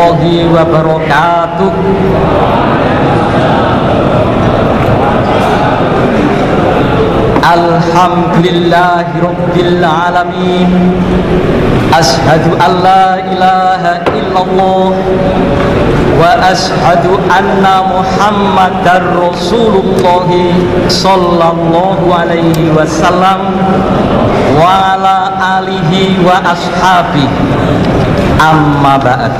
warahmatullahi wabarakatuh. Alhamdulillahi rabbil alamin. Ashhadu an la ilaha illallah wa ashhadu anna Muhammadar Rasulullah sallallahu alaihi wasallam wa ala alihi wa ashabihi. Amma ba'd.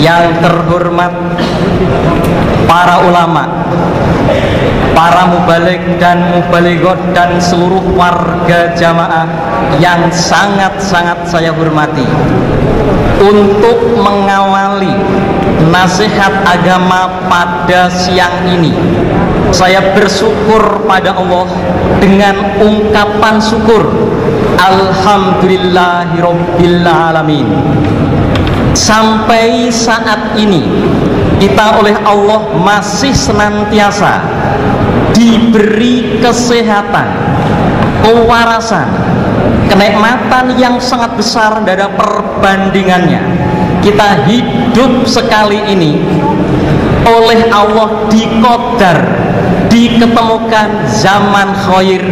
Yang terhormat para ulama, para mubalik dan mubalighot dan seluruh warga jamaah yang sangat-sangat saya hormati, untuk mengawali nasihat agama pada siang ini, saya bersyukur pada Allah dengan ungkapan syukur Alhamdulillahirabbil alamin. Sampai saat ini kita oleh Allah masih senantiasa diberi kesehatan, kewarasan, kenikmatan yang sangat besar, tidak ada perbandingannya. Kita hidup sekali ini oleh Allah diqadar, diketemukan zaman khair,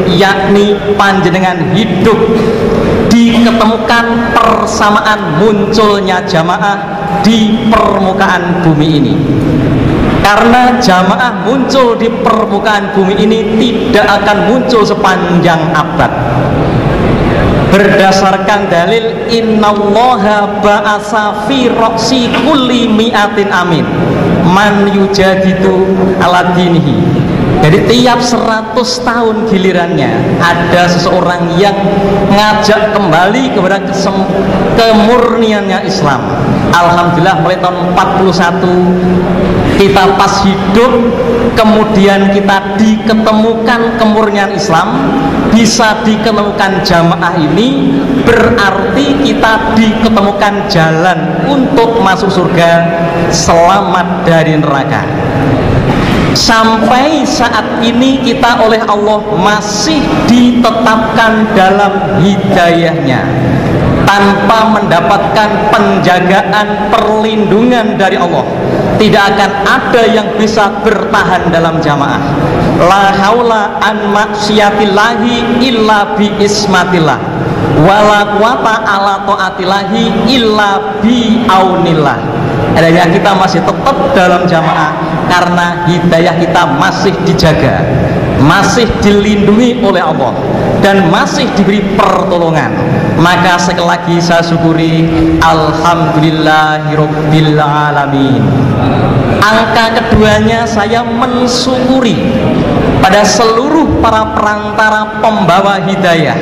yakni panjenengan hidup, diketemukan persamaan munculnya jamaah di permukaan bumi ini. Karena jamaah muncul di permukaan bumi ini tidak akan muncul sepanjang abad. Berdasarkan dalil innallaha ba'asa fi ra'si kulli mi'atin amin man yujadidu ala dinihi. Jadi tiap 100 tahun gilirannya ada seseorang yang ngajak kembali kepada kemurniannya Islam. Alhamdulillah mulai tahun 41 kita pas hidup, kemudian kita diketemukan kemurnian Islam, bisa diketemukan jamaah ini, berarti kita diketemukan jalan untuk masuk surga, selamat dari neraka. Sampai saat ini kita oleh Allah masih ditetapkan dalam hidayahnya, tanpa mendapatkan penjagaan, perlindungan dari Allah. Tidak akan ada yang bisa bertahan dalam jamaah. La haula an maksiyatillahi illa bi ismatillah, wala quwata ala taatillahi illa bi aunillah. Adanya kita masih tetap dalam jamaah karena hidayah kita masih dijaga, masih dilindungi oleh Allah, dan masih diberi pertolongan. Maka sekali lagi saya syukuri Alhamdulillahirabbil alamin. Angka keduanya, saya mensyukuri pada seluruh para perantara pembawa hidayah,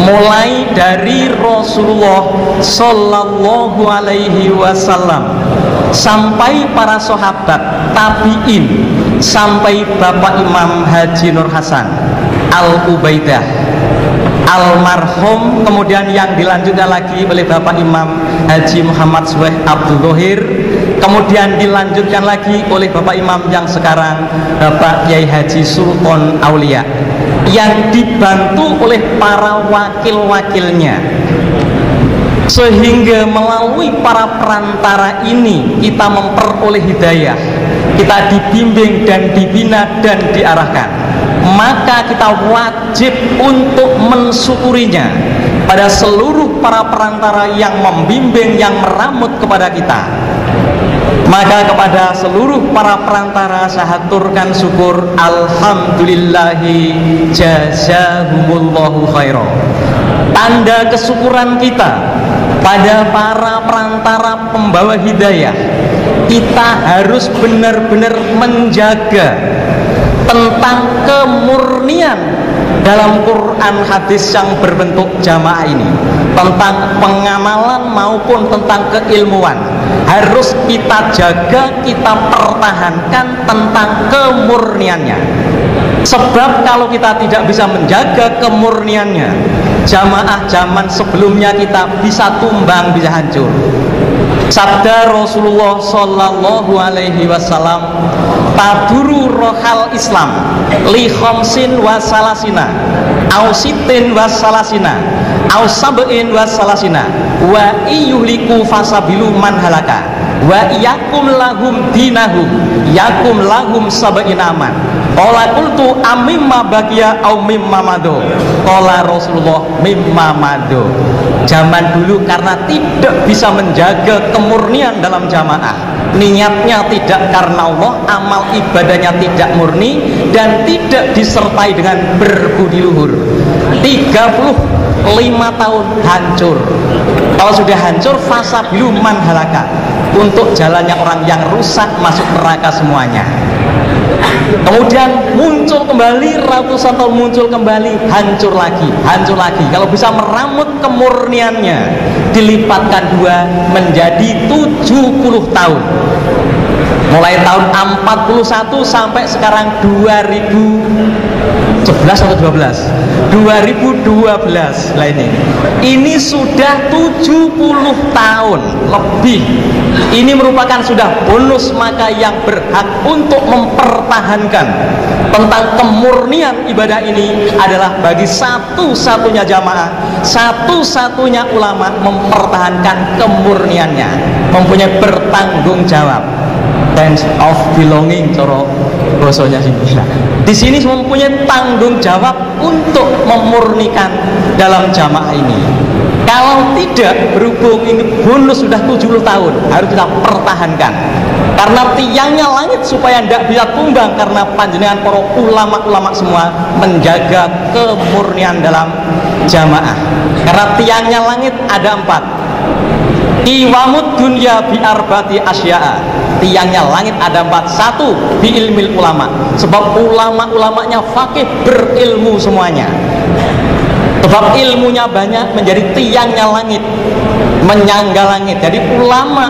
mulai dari Rasulullah sallallahu alaihi wasallam sampai para sahabat, tabi'in, sampai Bapak Imam Haji Nur Hasan Al-Ubaidah almarhum, kemudian yang dilanjutkan lagi oleh Bapak Imam Haji Muhammad Suweh Abdul Thohir, kemudian dilanjutkan lagi oleh Bapak Imam yang sekarang Bapak Kiai Haji Sultan Aulia, yang dibantu oleh para wakil-wakilnya, sehingga melalui para perantara ini kita memperoleh hidayah, kita dibimbing dan dibina dan diarahkan. Maka kita wajib untuk mensyukurinya pada seluruh para perantara yang membimbing, yang meramut kepada kita. Maka kepada seluruh para perantara saya haturkan syukur, alhamdulillahi jazahumullahu khairan. Tanda kesyukuran kita pada para perantara pembawa hidayah, kita harus benar-benar menjaga tentang kemurnian dalam Quran hadis yang berbentuk jamaah ini, tentang pengamalan maupun tentang keilmuan, harus kita jaga, kita pertahankan tentang kemurniannya. Sebab kalau kita tidak bisa menjaga kemurniannya, jamaah zaman sebelumnya kita bisa tumbang, bisa hancur. Sabda Rasulullah sallallahu alaihi wasallam, taduru rohal Islam li khamsin wa salasina au sitin wa salasina au sab'in wa salasina wa iyuhliku fasabilu man halaka wa yakum lahum dinahum yakum lahum sab'in aman. Qala qultu amimma baqiya au mimma mado. Qala Rasulullah mimma mado. Zaman dulu karena tidak bisa menjaga kemurnian dalam jamaah, niatnya tidak karena Allah, amal ibadahnya tidak murni dan tidak disertai dengan berbudi luhur, 35 tahun hancur. Kalau sudah hancur, fasabilu man halaka, untuk jalannya orang yang rusak masuk neraka semuanya. Kemudian muncul kembali, ratusan tahun muncul kembali, hancur lagi, hancur lagi. Kalau bisa meramut kemurniannya, dilipatkan 2 menjadi 70 tahun. Mulai tahun 41 sampai sekarang 2011 atau 12 2012 lah ini sudah 70 tahun lebih. Ini merupakan sudah bonus, maka yang berhak untuk mempertahankan tentang kemurnian ibadah ini adalah bagi satu-satunya jamaah, satu-satunya ulama mempertahankan kemurniannya, mempunyai bertanggung jawab, sense of belonging coro bahasanya sini. Di sini mempunyai tanggung jawab untuk memurnikan dalam jamaah ini. Kalau tidak, berhubung ini bonus sudah 70 tahun, harus kita pertahankan. Karena tiangnya langit supaya tidak bisa tumbang, karena panjenengan para ulama-ulama semua menjaga kemurnian dalam jamaah. Karena tiangnya langit ada 4. Iwamud dunya bi arbati asya'a. Tiangnya langit ada 4. 1 bi ilmil ulama, sebab ulama-ulamanya fakih, berilmu semuanya. Sebab ilmunya banyak, menjadi tiangnya langit, menyangga langit. Jadi ulama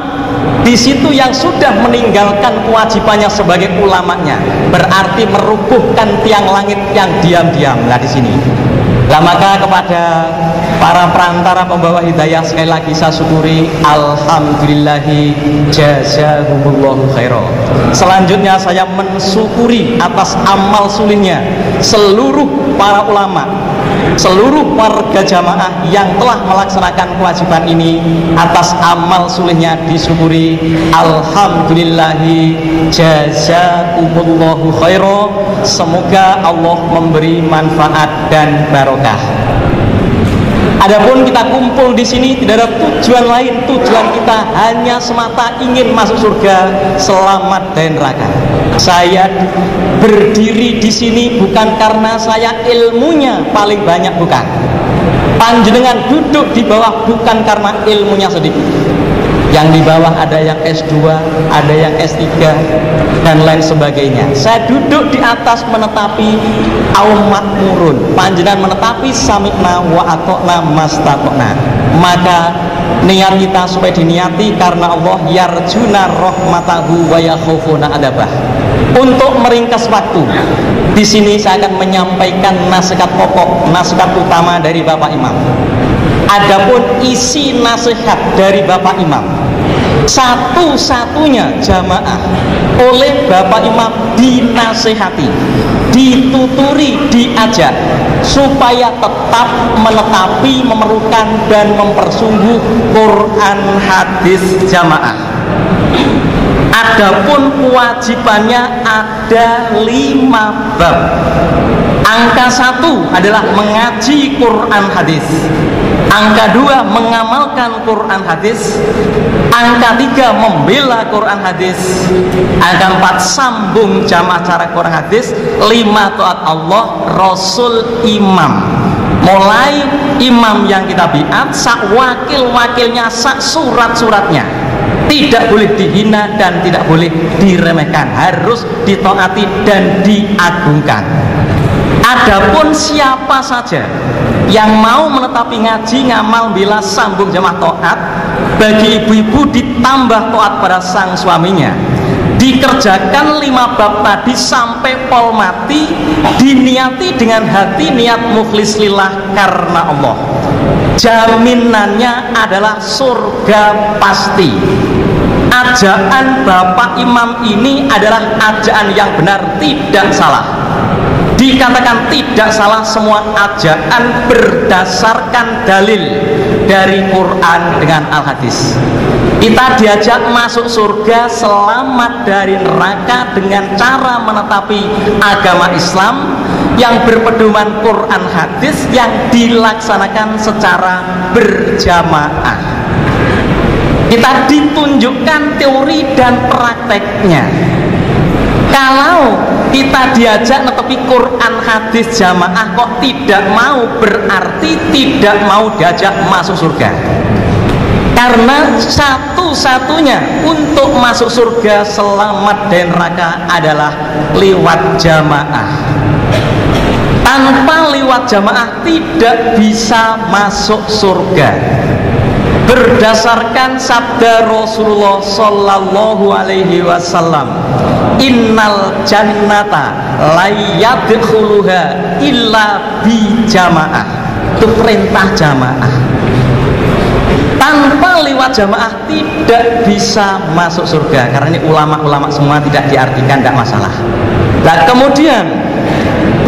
di situ yang sudah meninggalkan kewajibannya sebagai ulamanya, berarti merubuhkan tiang langit yang diam-diam. Nah di sini. Nah maka kepada para perantara pembawa hidayah, sekali lagi saya syukuri, alhamdulillahi jazahumullahu khairan. Selanjutnya saya mensyukuri atas amal sulihnya seluruh para ulama, seluruh warga jamaah yang telah melaksanakan kewajiban ini. Atas amal sulihnya disyukuri, alhamdulillahi jazakumullahu khairan. Semoga Allah memberi manfaat dan barokah. Adapun kita kumpul di sini tidak ada tujuan lain, tujuan kita hanya semata ingin masuk surga, selamat dari neraka. Saya berdiri di sini bukan karena saya ilmunya paling banyak, bukan. Panjenengan duduk di bawah bukan karena ilmunya sedikit. Yang di bawah ada yang S2, ada yang S3 dan lain sebagainya. Saya duduk di atas menetapi aum makmurun. Panjenengan menetapi sami'na wa atokna mastatokna. Maka niat kita supaya diniati karena Allah, yarjuna rahmatahu wa yakhufuna adabah. Untuk meringkas waktu, di sini saya akan menyampaikan nasihat pokok, nasihat utama dari Bapak Imam. Adapun isi nasihat dari Bapak Imam, satu-satunya jamaah oleh Bapak Imam dinasihati, dituturi, diajak supaya tetap menetapi, memerlukan dan mempersungguh Quran hadis jamaah. Adapun kewajibannya ada 5 bab. Angka 1 adalah mengaji Quran hadis. Angka 2 mengamalkan Quran hadis. Angka 3 membela Quran hadis. Angka 4 sambung jamaah cara Quran hadis. 5 taat Allah, Rasul, imam. Mulai imam yang kita biat, sak wakil-wakilnya, sak surat-suratnya. Tidak boleh dihina dan tidak boleh diremehkan, harus ditaati dan diagungkan. Adapun siapa saja yang mau menetapi ngaji, ngamal, bila sambung jamaah taat, bagi ibu-ibu ditambah taat pada sang suaminya, dikerjakan 5 bab tadi sampai pol mati, diniati dengan hati niat mukhlis lillah karena Allah. jaminannya adalah surga pasti. Ajaan Bapak Imam ini adalah ajaan yang benar, tidak salah. Dikatakan tidak salah, semua ajaan berdasarkan dalil dari Quran dengan Al-Hadis. Kita diajak masuk surga, selamat dari neraka dengan cara menetapi agama Islam yang berpedoman Quran hadis yang dilaksanakan secara berjamaah. Kita ditunjukkan teori dan prakteknya. Kalau kita diajak netepi Quran hadis jamaah kok tidak mau, berarti tidak mau diajak masuk surga. Karena satu-satunya untuk masuk surga selamat dari neraka adalah lewat jamaah. Tanpa lewat jamaah tidak bisa masuk surga. Berdasarkan sabda Rasulullah Sallallahu Alaihi Wasallam, innal jannata la yadkhuluha illa bi jamaah. Itu perintah jamaah. Tanpa lewat jamaah tidak bisa masuk surga. Karena ini ulama-ulama semua tidak diartikan, tidak masalah. Nah kemudian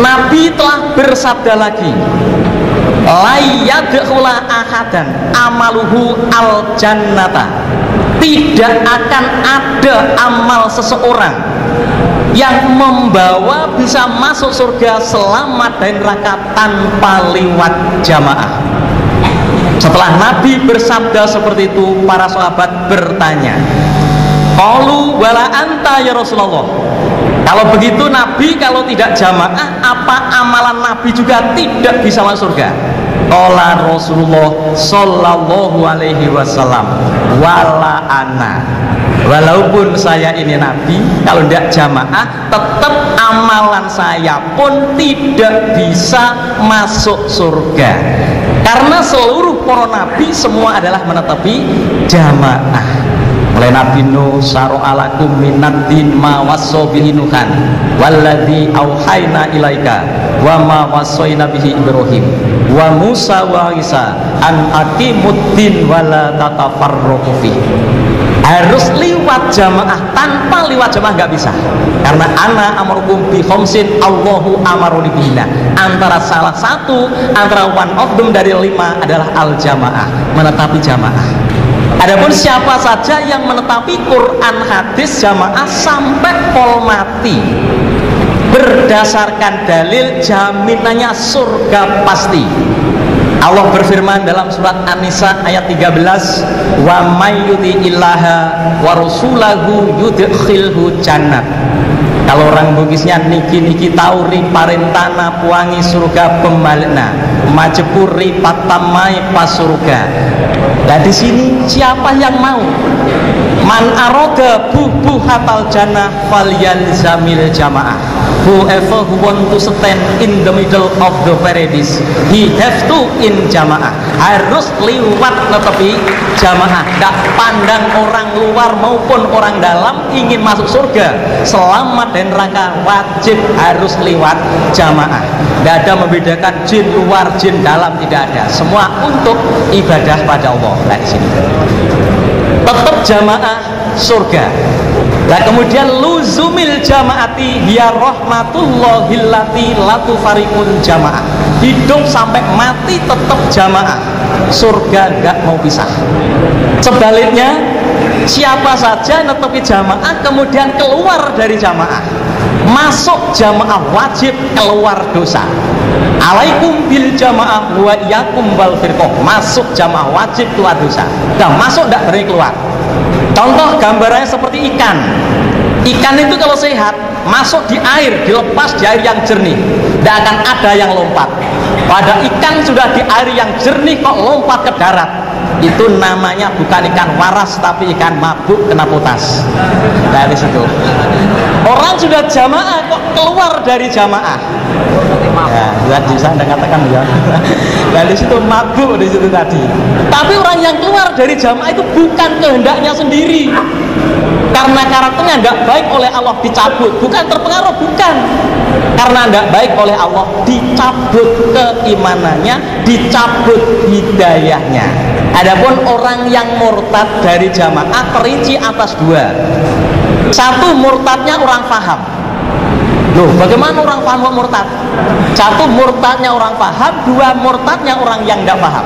Nabi telah bersabda lagi, la yadkhula ahadan amaluhu al jannata. Tidak akan ada amal seseorang yang membawa bisa masuk surga selamat dari neraka tanpa lewat jamaah. Setelah Nabi bersabda seperti itu, para sahabat bertanya, qalu wala anta ya Rasulullah. Kalau begitu Nabi kalau tidak jamaah, apa amalan Nabi juga tidak bisa masuk surga? Qala Rasulullah Sallallahu Alaihi Wasallam, wala ana. Walaupun saya ini Nabi, kalau tidak jamaah, tetap amalan saya pun tidak bisa masuk surga. Karena seluruh para nabi semua adalah menetapi jamaah. Mulai Nabi Nuh, syara'alakum minad din ma wasso bihi Nuhan walladzi auhayna ilaika wa ma wassaina bihi Ibrahim wa Musa wa Isa an aqimuddin wa la tatafarraqu fi. Harus lewat jamaah, tanpa lewat jamaah nggak bisa. Karena ana amarukum bi khamsin Allahu amaruni bihina. Antara salah satu, antara one of them dari 5 adalah al jamaah, menetapi jamaah. Adapun siapa saja yang menetapi Quran hadis jamaah sampai pol mati berdasarkan dalil, jaminannya surga pasti. Allah berfirman dalam surat An-Nisa ayat 13, wa may yuti'illaha wa rasulahu yudkhilhu jannat. Kalau orang Bugisnya niki-niki tauri parentana puangi surga pembalikna majepuri patamai pas surga. Nah di sini siapa yang mau? Man aroda bubuhatal jannah falyalzamil jamaah. Whoever who want to stand in the middle of the paradise, he have to in jamaah. Harus lewat netepi jamaah. Tak pandang orang luar maupun orang dalam ingin masuk surga selamat dan neraka, wajib harus lewat jamaah. Tidak ada membedakan jin luar jin dalam, tidak ada. Semua untuk ibadah pada Allah. Nah di sini tetap jamaah surga. Nah kemudian luzumil jamaati hiya rahmatullahillati latufariqun jamaah. Hidup sampai mati tetap jamaah. Surga gak mau pisah. Sebaliknya, siapa saja netepi jamaah kemudian keluar dari jamaah, masuk jamaah wajib, keluar dosa. Alaikum bil jamaah wa iyakum wal firqah. Masuk jamaah wajib, keluar dosa. Nah masuk tidak berani keluar. Contoh gambarannya seperti ikan. Ikan itu kalau sehat masuk di air, dilepas di air yang jernih, tidak akan ada yang lompat. Pada ikan sudah di air yang jernih kok lompat ke darat, itu namanya bukan ikan waras tapi ikan mabuk kena potas. Dari situ orang sudah jamaah kok keluar dari jamaah. Ya, tadi saya Anda katakan ya. Dan di situ mabuk di situ tadi. Tapi orang yang keluar dari jamaah itu bukan kehendaknya sendiri. Karena karakternya tidak baik oleh Allah dicabut, bukan terpengaruh, bukan. Karena tidak baik oleh Allah dicabut keimanannya, dicabut hidayahnya. Adapun orang yang murtad dari jamaah terinci atas dua. Satu, murtadnya orang paham. Loh, bagaimana orang paham kok murtad? Satu, murtadnya orang paham. Dua, murtadnya orang yang tidak paham.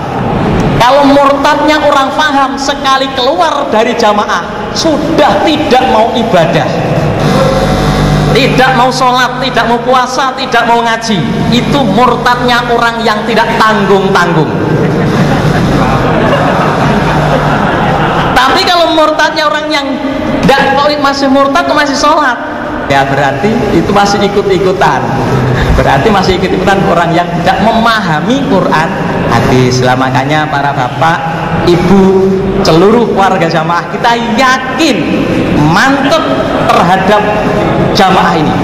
Kalau murtadnya orang paham, sekali keluar dari jamaah sudah tidak mau ibadah, tidak mau sholat, tidak mau puasa, tidak mau ngaji. Itu murtadnya orang yang tidak tanggung-tanggung. Tapi kalau murtadnya orang yang tidak, kok masih murtad, kok masih sholat, ya berarti itu masih ikut-ikutan. Berarti masih ikut-ikutan orang yang tidak memahami Quran hadis. Makanya para bapak, ibu, seluruh warga jamaah kita yakin mantep terhadap jamaah ini.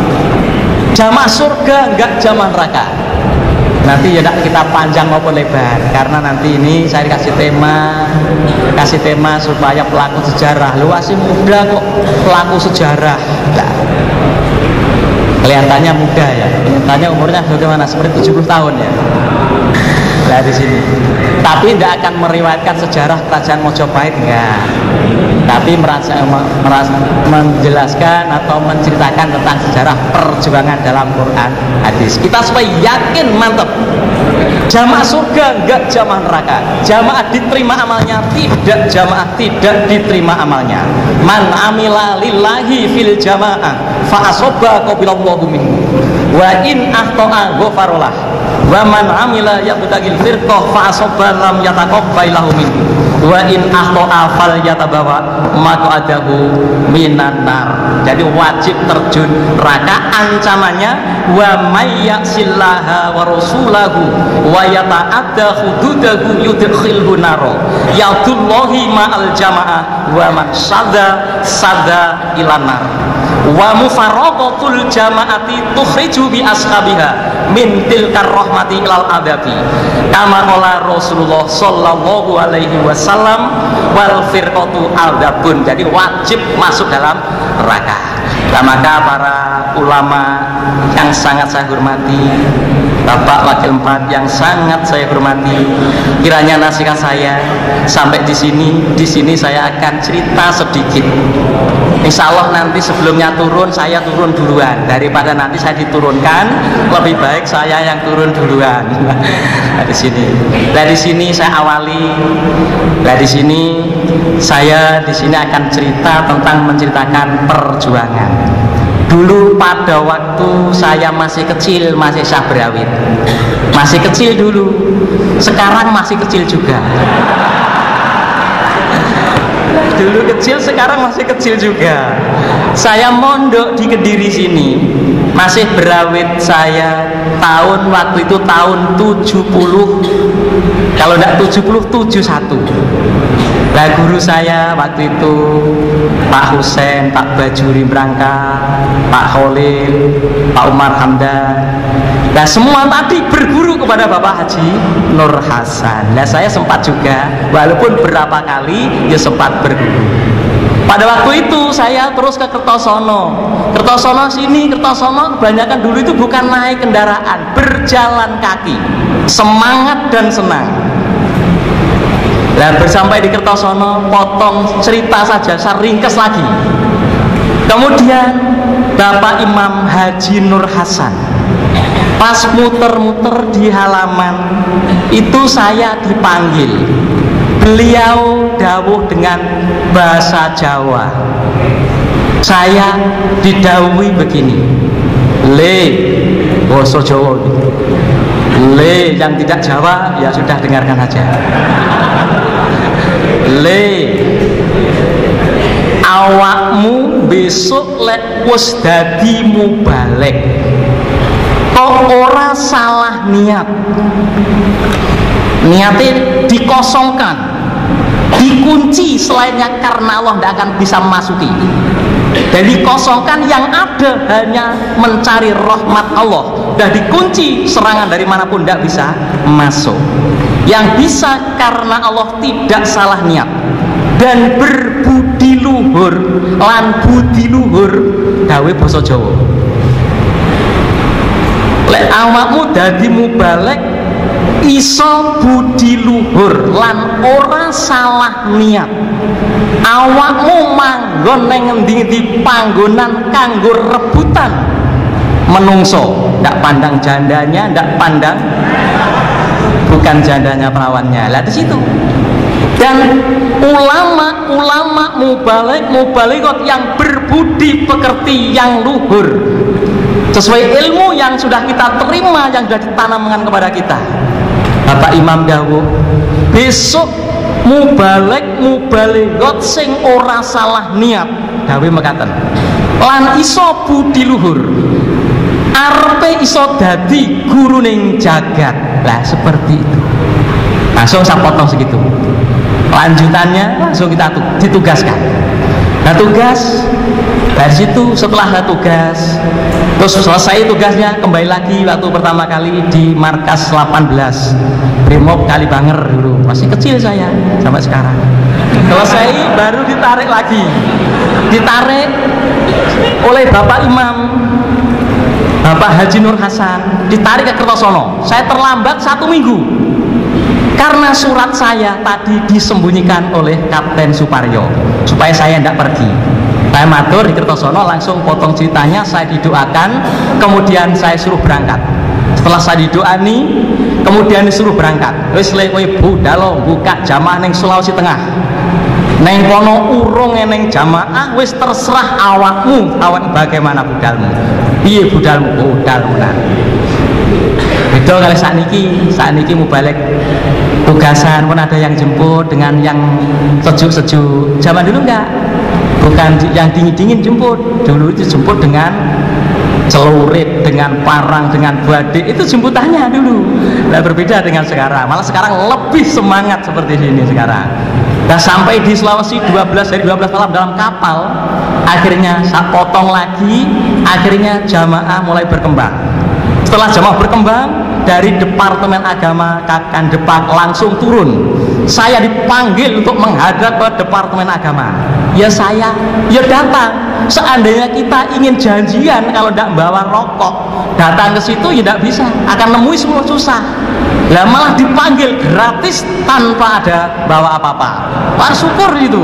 Jamaah surga, enggak jamaah neraka. Nanti ya kita panjang maupun lebar, karena nanti ini saya kasih tema supaya pelaku sejarah. Lu masih muda kok pelaku sejarah. Nah, kelihatannya muda ya, kelihatannya umurnya bagaimana, seperti 70 tahun ya. Nah di sini, tapi tidak akan meriwayatkan sejarah kerajaan Mojopahit, enggak. Tapi menjelaskan atau menceritakan tentang sejarah perjuangan dalam Quran hadis. Kita supaya yakin mantap, jamaah surga enggak jamaah neraka. Jamaah diterima amalnya, tidak jamaah tidak diterima amalnya. Man amila lillahi fil jamaah fa asobba qabilallahu minhu wa in akhta'a ghafarallah wa man amila yabtagil firqah fa asobba lam yataqabbalahu minhu wa in akhta'a fal yatabawa maq'adahu minan nar. Jadi wajib terjun neraka ancamannya, wa may ya'sillaha wa rasulahu wa yata'adda hududahu yudkhilhu naro yadullahi ma'al jamaah wa man sada ilan nar wa mufarraqatul jamaati tukhriju bi ashabiha min tilkar rahmati ilal adabi kama qala Rasulullah sallallahu alaihi wasallam wal firqatu adabun. Jadi wajib masuk dalam neraka. Nah, maka para ulama yang sangat saya hormati, Bapak Wakil 4 yang sangat saya hormati, kiranya nasihat saya sampai di sini saya akan cerita sedikit. Insya Allah nanti sebelumnya turun, saya turun duluan daripada nanti saya diturunkan. Lebih baik saya yang turun duluan. Dari sini saya awali. Dari sini saya akan cerita tentang menceritakan perjuangan. Dulu pada waktu saya masih kecil, masih Syahbrawit, masih kecil dulu. Sekarang masih kecil juga. Dulu kecil, sekarang masih kecil juga. Saya mondok di Kediri sini, masih berawit saya waktu itu tahun 70, kalau tidak 70, 71. Nah, guru saya waktu itu Pak Husen, Pak Bajuri Brangka, Pak Khalil, Pak Umar Hamdan. Nah, semua tadi berguru kepada Bapak Haji Nur Hasan. Nah, saya sempat juga, walaupun berapa kali, ya sempat berguru. Pada waktu itu saya terus ke Kertosono. Kertosono sini, Kertosono kebanyakan dulu itu bukan naik kendaraan, berjalan kaki. Semangat dan senang. Dan bersampai di Kertosono, potong cerita saja, saya ringkes lagi. Kemudian Bapak Imam Haji Nur Hasan, pas muter-muter di halaman itu saya dipanggil. Beliau dawuh dengan bahasa Jawa. Saya didawuhi begini, le, bahasa Jawa. Le, yang tidak Jawa ya sudah dengarkan saja. Le, awakmu besok lek wis dadi mubalek, kok ora salah niat, niatnya dikosongkan, dikunci selainnya karena Allah tidak akan bisa memasuki. Dan dikosongkan, yang ada hanya mencari rahmat Allah. Dan dikunci, serangan dari manapun tidak bisa masuk. Yang bisa karena Allah tidak salah niat dan berbudi luhur, lan budi luhur gawe basa Jawa. Lek awakmu dadi mubalek iso budi luhur lan ora salah niat, awakmu manggon neng ngendi-endi panggonan kanggo rebutan menungso, ndak pandang jandanya, ndak pandang, bukan jandanya perawannya. Lah di situ. Dan ulama mubalighat yang berbudi pekerti yang luhur sesuai ilmu yang sudah kita terima, yang sudah ditanamkan kepada kita. Bapak Imam dawuh, besok mubalighat sing ora salah niat dawuh mekaten, lan iso budi luhur, arepe iso dadi guruning jagat. Lah seperti itu. Langsung saya potong segitu. Lanjutannya langsung kita ditugaskan. Nah tugas dari situ, setelah tugas terus selesai tugasnya, kembali lagi waktu pertama kali di markas 18 Brimob Kalibanger dulu, masih kecil saya sampai sekarang. Selesai baru ditarik lagi, ditarik oleh Bapak Imam Bapak Haji Nur Hasan, ditarik ke Kertosono. Saya terlambat 1 minggu karena surat saya tadi disembunyikan oleh Kapten Suparyo supaya saya tidak pergi. Saya matur di Kertosono, langsung potong ceritanya, saya didoakan, kemudian saya suruh berangkat. Setelah saya didoani, kemudian disuruh berangkat. Wis le kowe budal buka jamaah ning Sulawesi Tengah. Neng kono urung neng jamaah, wis terserah awakmu, awan bagaimana budalmu. Piye budalmu? Budal menan. Beda kali sakniki mubalek tugasan pun ada yang jemput dengan yang sejuk-sejuk. Zaman dulu enggak, bukan yang dingin-dingin jemput. Dulu itu jemput dengan celurit, dengan parang, dengan badik, itu jemputannya dulu. Nah, berbeda dengan sekarang, malah sekarang lebih semangat seperti ini sekarang. Nah, sampai di Sulawesi 12 malam dalam kapal, akhirnya saya potong lagi, akhirnya jamaah mulai berkembang. Setelah jamaah berkembang, dari Departemen Agama Kandepak langsung turun. Saya dipanggil untuk menghadap ke Departemen Agama. Ya saya, ya datang. Seandainya kita ingin janjian, kalau tidak bawa rokok, datang ke situ ya tidak bisa, akan nemui semua susah. Lah malah dipanggil gratis tanpa ada bawa apa-apa. Wah, syukur itu.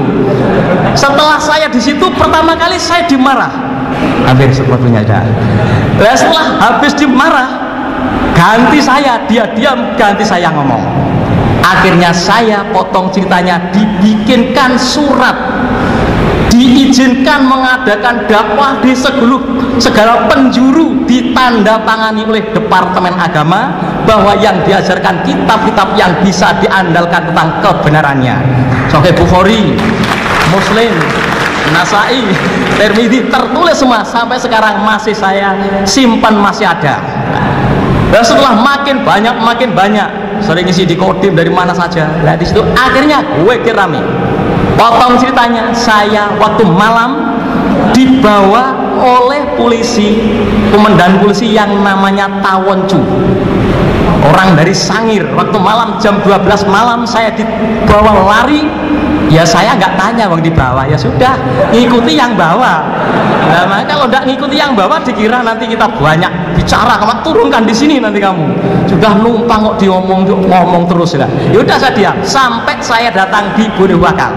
Setelah saya di situ pertama kali saya dimarah, hampir sepertinya ada. Lah setelah habis dimarah, ganti saya, dia diam, ganti saya ngomong. Akhirnya saya potong ceritanya, dibikinkan surat, diizinkan mengadakan dakwah di segala penjuru, ditandatangani oleh Departemen Agama bahwa yang diajarkan kitab-kitab yang bisa diandalkan tentang kebenarannya. Sahih Bukhari, Muslim, Nasai, Tirmidzi, tertulis semua, sampai sekarang masih saya simpan, masih ada. Dan setelah makin banyak, sering isi di Kodim dari mana saja. Nah di situ akhirnya gue kirami. Potong ceritanya, saya waktu malam dibawa oleh polisi, komandan polisi yang namanya Tawoncu, orang dari Sangir. Waktu malam jam 12 malam saya dibawa lari. Ya saya nggak tanya bang dibawa, ya sudah ngikuti yang bawa. Nah kalau nggak ngikuti yang bawa dikira nanti kita banyak bicara, kamu turunkan di sini nanti kamu sudah numpang kok ngomong terus ya. Udah saya diam sampai saya datang di Bone Bakal.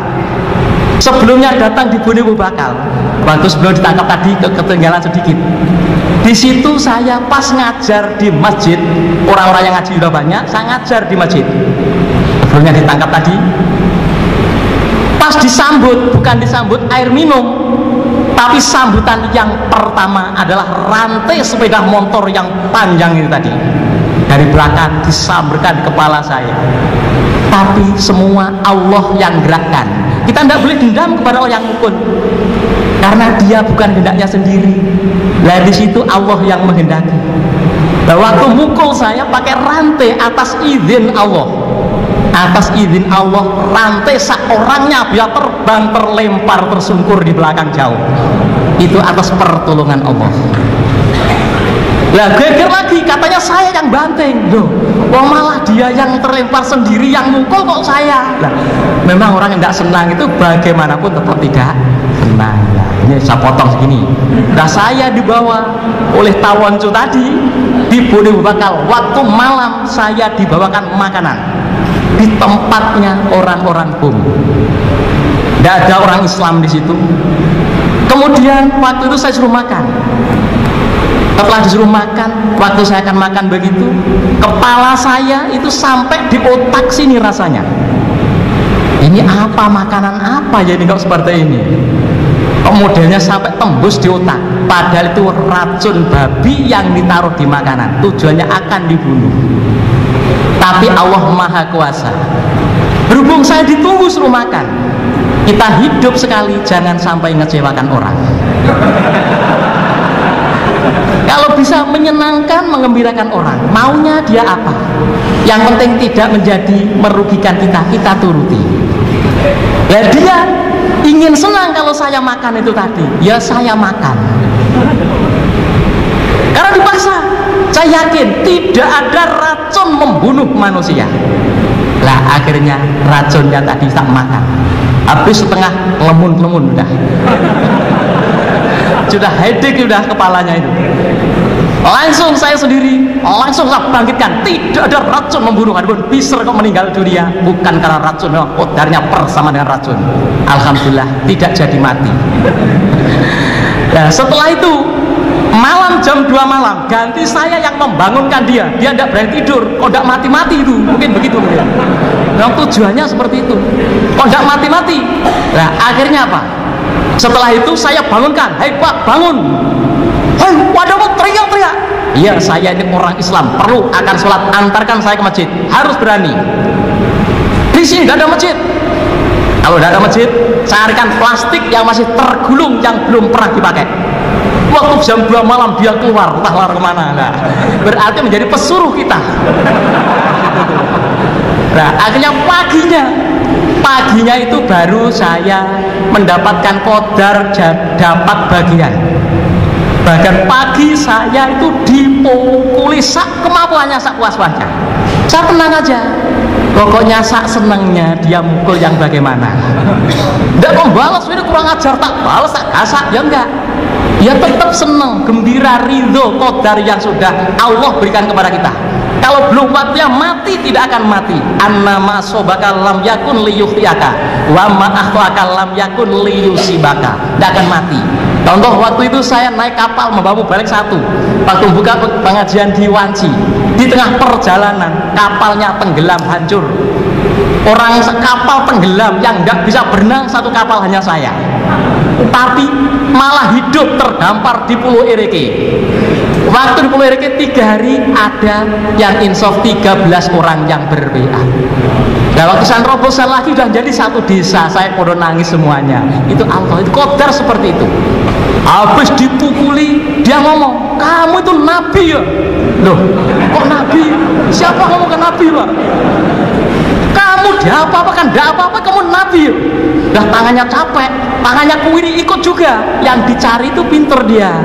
Sebelumnya datang di Bone Bakal, waktu sebelum ditangkap tadi ketinggalan sedikit. Di situ saya pas ngajar di masjid, orang-orang yang ngaji sudah banyak, saya ngajar di masjid. Sebelumnya ditangkap tadi. Pas disambut, bukan disambut air minum, tapi sambutan yang pertama adalah rantai sepeda motor yang panjang itu tadi. Dari belakang disamberkan kepala saya. Tapi semua Allah yang gerakkan. Kita tidak boleh dendam kepada Allah yang mukul, karena dia bukan hendaknya sendiri. Nah di situ Allah yang menghendaki. Nah, waktu mukul saya pakai rantai atas izin Allah. atas izin Allah rantai seorangnya bisa terbang, terlempar, tersungkur di belakang jauh. Itu atas pertolongan Allah. Lah geger lagi, katanya saya yang banting. Loh, wong malah dia yang terlempar sendiri, yang mukul kok saya. Lah, memang orang yang tidak senang itu bagaimanapun tetap tidak senang. Nah, ini saya potong segini. Nah, saya dibawa oleh Tawancu tadi di Bone Bakal. Waktu malam saya dibawakan makanan di tempatnya orang-orang Bum. Tidak ada orang Islam di situ. Kemudian waktu itu saya suruh makan. Setelah disuruh makan, waktu saya akan makan begitu, kepala saya itu sampai di otak sini rasanya. Ini apa, makanan apa ya ini kok seperti ini? Modelnya sampai tembus di otak. Padahal itu racun babi yang ditaruh di makanan. Tujuannya akan dibunuh. Tapi Allah Maha Kuasa. Berhubung saya ditunggu suruh makan, kita hidup sekali, jangan sampai ngecewakan orang. Kalau bisa menyenangkan, mengembirakan orang, maunya dia apa? Yang penting tidak menjadi merugikan kita, kita turuti. Ya dia ingin senang kalau saya makan itu tadi, ya saya makan. Karena dipaksa, saya yakin tidak ada racun membunuh manusia. Lah akhirnya racunnya tadi tak makan, habis setengah lemun-lemun udah. Sudah headache sudah kepalanya itu. Langsung saya sendiri, langsung saya bangkitkan. Tidak ada racun membunuh. Adapun Bisr kok meninggal dunia bukan karena racun, kodarnya bersama dengan racun. Alhamdulillah tidak jadi mati. Nah, setelah itu malam jam 2 malam ganti saya yang membangunkan dia. Dia tidak berani tidur. Kok tidak mati-mati itu? Mungkin begitu mungkin. Nah, tujuannya seperti itu. Kok tidak mati-mati? Nah akhirnya apa? Setelah itu saya bangunkan, hei Pak bangun, hei waduh teriak-teriak. Iya saya ini orang Islam, perlu akan sholat, antarkan saya ke masjid, harus berani. Di sini tidak ada masjid. Kalau tidak ada masjid, carikan plastik yang masih tergulung, yang belum pernah dipakai. Waktu jam 2 malam dia keluar, entah lari kemana. Nah, berarti menjadi pesuruh kita. Nah akhirnya paginya itu baru saya mendapatkan qadar dapat bagian. Bahkan pagi saya itu dipukuli sak kemampuannya, sak puas-puasnya. Saya tenang aja, pokoknya sak senangnya dia mukul yang bagaimana. Tidak membalas, ini kurang ajar, tak balas, tak gasak, ya enggak. Ya tetap senang, gembira, ridho qadar yang sudah Allah berikan kepada kita. Kalau belum waktunya mati tidak akan mati. Annama sobaka lam yakun liyuhtiyaka wa ma akhtaka lam yakun liyusibaka. Tidak akan mati. Contoh waktu itu saya naik kapal membawa balik satu. Waktu buka pengajian di Wanci, di tengah perjalanan kapalnya tenggelam hancur. Orang kapal tenggelam yang nggak bisa berenang satu kapal hanya saya. Tapi malah hidup terdampar di Pulau Ereke. Waktu di Pulau Ereke 3 hari ada yang insaf 13 orang yang ber-WA. Nah waktu saya robosan lagi udah jadi satu desa, saya podo nangis semuanya. Itu Allah, itu qadar seperti itu. Habis dipukuli dia ngomong, kamu itu nabi ya? Loh kok nabi? Siapa ngomong ke nabi Pak? Kamu dia apa-apa kan? Tidak apa-apa kamu nabi ya? Dah tangannya capek, tangannya kuiri ikut juga. Yang dicari itu pinter dia.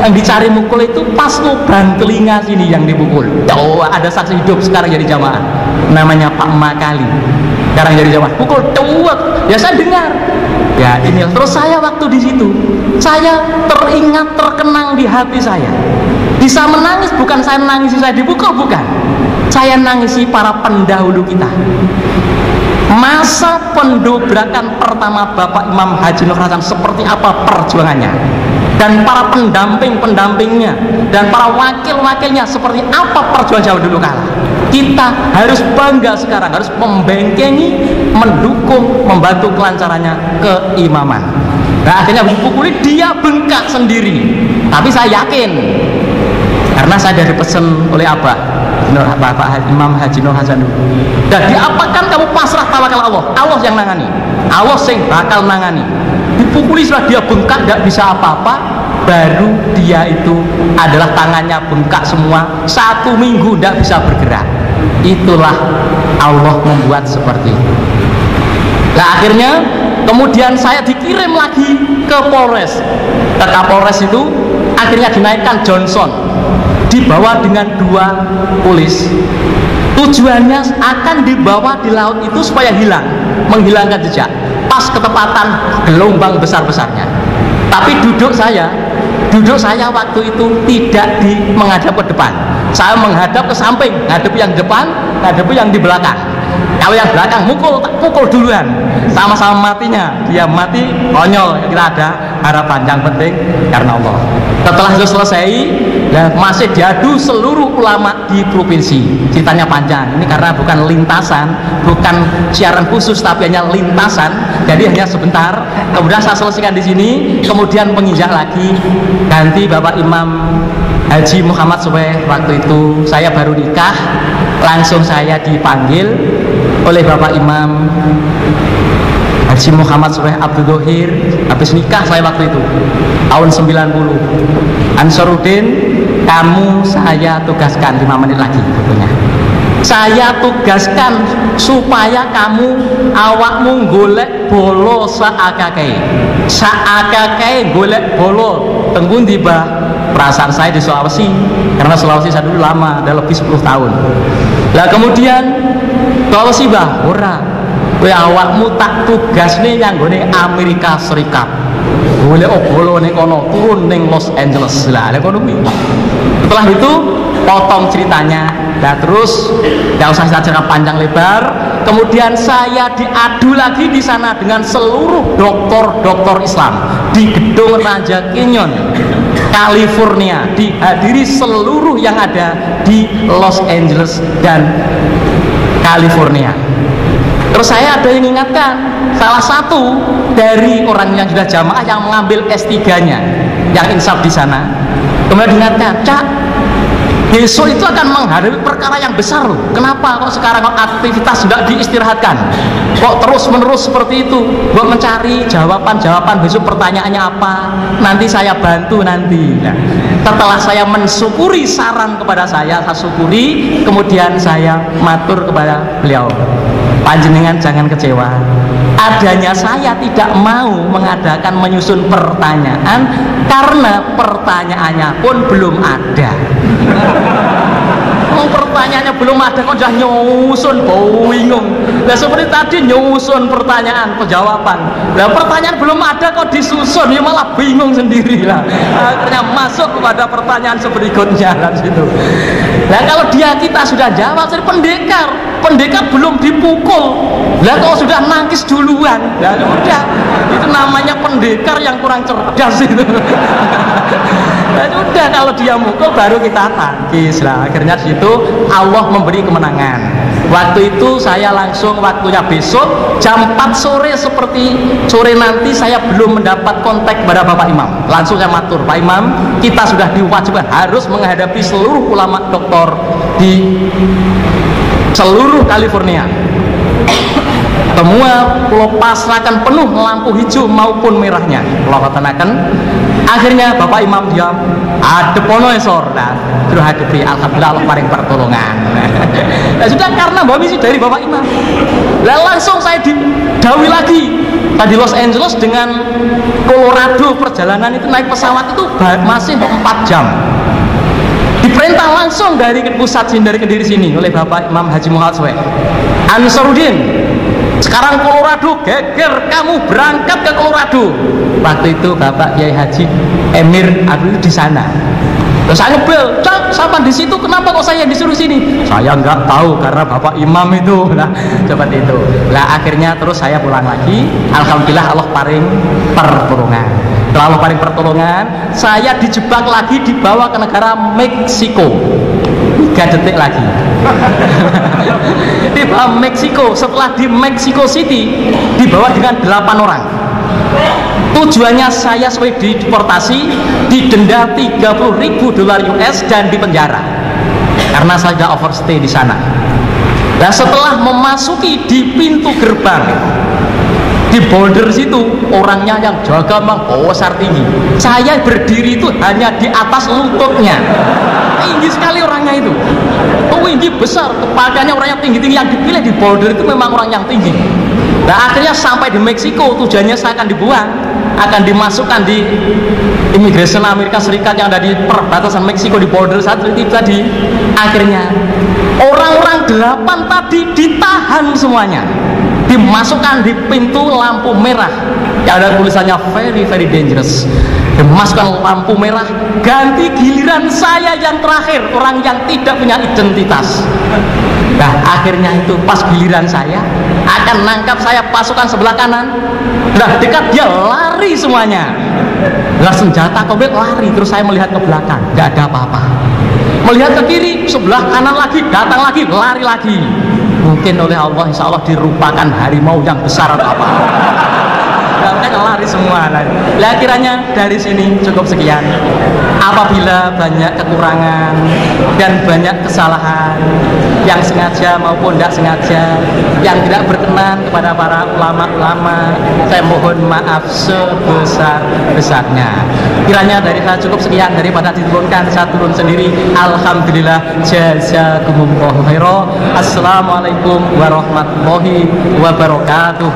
Yang dicari mukul itu pas lubang telinga sini yang dipukul. Oh, ada saksi hidup sekarang jadi jamaah. Namanya Pak Makali. Sekarang jadi jamaah. Pukul tuwek. Ya saya dengar. Ya ini. Terus saya waktu di situ, saya teringat, terkenang di hati saya. Bisa menangis bukan saya menangisi saya dipukul, bukan. Saya nangisi para pendahulu kita. Masa pendobrakan pertama Bapak Imam Haji Nur Hasan seperti apa perjuangannya, dan para pendamping-pendampingnya dan para wakil-wakilnya seperti apa perjuangan jauh dulu kala. Kita harus bangga sekarang, harus membenkengi, mendukung, membantu kelancarannya keimaman. Nah akhirnya dipukuli dia bengkak sendiri. Tapi saya yakin karena saya dari pesan oleh Abah Bapak Imam Haji Nur Hasan dulu. Dan diapakan kamu pasrah tawakal Allah, Allah yang nangani, Allah yang bakal nangani. Dipukuli sudah dia bengkak, tidak bisa apa-apa. Baru dia itu adalah tangannya bengkak semua, 1 minggu tidak bisa bergerak. Itulah Allah membuat seperti itu. Nah akhirnya kemudian saya dikirim lagi ke Polres. Ke Kapolres itu akhirnya dinaikkan Johnson, dibawa dengan 2 polis. Tujuannya akan dibawa di laut itu supaya hilang, menghilangkan jejak. Pas ketepatan gelombang besar-besarnya. Tapi duduk saya waktu itu tidak menghadap ke depan. Saya menghadap ke samping, ngadep yang depan, ngadep yang di belakang. Kalau yang belakang tak pukul duluan, sama-sama matinya. Dia mati konyol, kita ada harapan. Yang penting karena Allah. Setelah itu selesai, masih diadu seluruh ulama di provinsi. Ceritanya panjang. Ini karena bukan lintasan, bukan siaran khusus, tapi hanya lintasan. Jadi hanya sebentar. Kemudian saya selesaikan di sini. Kemudian penginjak lagi, ganti Bapak Imam Haji Muhammad Suweh. Waktu itu saya baru nikah, langsung saya dipanggil oleh Bapak Imam Haji Muhammad Suweh Abdul Dohir. Habis nikah saya waktu itu tahun 90. Ansaruddin, kamu saya tugaskan 5 menit lagi bukunya. Saya tugaskan supaya kamu awakmu golek bolo saakake golek bolo tenggun tiba. Perasaan saya di Sulawesi, karena Sulawesi saya dulu lama, ada lebih 10 tahun. Lah kemudian Sulawesi bah, ora kowe awakmu tak tugasne nyanggone Amerika Serikat. Golek bolo ning kono, turun ning Los Angeles. Lah kono kuwi. Setelah itu potong ceritanya. Nah terus tidak usah saya cerita panjang lebar. Kemudian saya diadu lagi di sana dengan seluruh doktor Islam di gedung Raja Canyon, California, dihadiri seluruh yang ada di Los Angeles dan California. Terus saya ada yang ingatkan, salah satu dari orang yang sudah jamaah yang mengambil S3-nya, yang insaf di sana, kemudian diingatkan, Cak, besok itu akan menghadapi perkara yang besar loh. Kenapa kok sekarang aktivitas sudah diistirahatkan? Kok terus-menerus seperti itu? Buat mencari jawaban-jawaban besok pertanyaannya apa? Nanti saya bantu nanti. Nah, setelah saya mensyukuri saran kepada saya syukuri, kemudian saya matur kepada beliau. Panjenengan jangan kecewa. Adanya saya tidak mau mengadakan menyusun pertanyaan karena pertanyaannya pun belum ada. Pertanyaannya belum ada kok sudah nyusun, bingung. Nah seperti tadi nyusun pertanyaan, jawaban. Nah pertanyaan belum ada kok disusun, ya malah bingung sendiri lah. Akhirnya masuk kepada pertanyaan berikutnya dan situ. Nah kalau kita sudah jawab, jadi pendekar belum dipukul. Lah kalau sudah nangkis duluan, ya udah. Itu namanya pendekar yang kurang cerdas itu. Nah, udah kalau dia mukul baru kita tangkis lah. Akhirnya situ Allah memberi kemenangan. Waktu itu saya langsung waktunya besok jam 4 sore, seperti sore nanti saya belum mendapat kontak kepada Bapak Imam. Langsung saya matur, Pak Imam, kita sudah diwajibkan harus menghadapi seluruh ulama doktor di seluruh California. Semua pulau pasrahkan penuh lampu hijau maupun merahnya. Pulau watanakan. Akhirnya Bapak Imam diam. Ada pono esor. Nah, terus hadapi. Alhamdulillah Allah paling pertolongan. Nah, sudah karena misi dari Bapak Imam. Nah, langsung saya didawi lagi. Tadi Los Angeles dengan Colorado perjalanan itu naik pesawat itu masih 4 jam. Diperintah langsung dari pusat sini, dari Kediri sini oleh Bapak Imam Haji Muhammad Suweh. Ansaruddin, sekarang Colorado geger, kamu berangkat ke Colorado. Waktu itu Bapak Kiai Haji Emir Abdul di sana. Terus saya ngebel, Cak, sama di situ, kenapa kok saya disuruh sini? Saya nggak tahu karena Bapak Imam itu. Nah, seperti itu. Lah akhirnya terus saya pulang lagi. Alhamdulillah Allah paring pertolongan. Setelah Allah paring pertolongan, saya dijebak lagi, dibawa ke negara Meksiko. 3 detik lagi. Dibawa Meksiko. Setelah di Mexico City dibawa dengan 8 orang. Tujuannya saya sebagai deportasi, didenda $30.000 US dan dipenjara karena saya sudah overstay di sana. Nah setelah memasuki di pintu gerbang Di boulder situ orangnya yang jaga memang besar tinggi. Saya berdiri itu hanya di atas lututnya. Tinggi sekali orangnya itu. Tinggi besar. Pakaiannya orang yang tinggi-tinggi. Yang dipilih di boulder itu memang orang yang tinggi. Nah akhirnya sampai di Meksiko, tujuannya saya akan dibuang, akan dimasukkan di Immigration Amerika Serikat yang ada di perbatasan Meksiko di boulder. Saat tiba di akhirnya orang-orang 8 tadi ditahan semuanya, dimasukkan di pintu lampu merah yang ada tulisannya very very dangerous. Dimasukkan lampu merah, ganti giliran saya yang terakhir, orang yang tidak punya identitas. Nah akhirnya itu pas giliran saya akan nangkap saya pasukan sebelah kanan. Nah dekat dia lari semuanya. Nah senjata komplit lari. Terus saya melihat ke belakang, nggak ada apa-apa. Melihat ke kiri, sebelah kanan lagi, datang lagi, lari lagi. Mungkin oleh Allah insya Allah dirupakan harimau yang besar atau apa. Kan lari semua lari. Lah kiranya dari sini cukup sekian. Apabila banyak kekurangan dan banyak kesalahan yang sengaja maupun tidak sengaja, yang tidak berkenan kepada para ulama-ulama, saya mohon maaf sebesar-besarnya. Kiranya dari saya cukup sekian, daripada diturunkan saya turun sendiri. Alhamdulillah, jazakumullahu khairan. Assalamualaikum warahmatullahi wabarakatuh.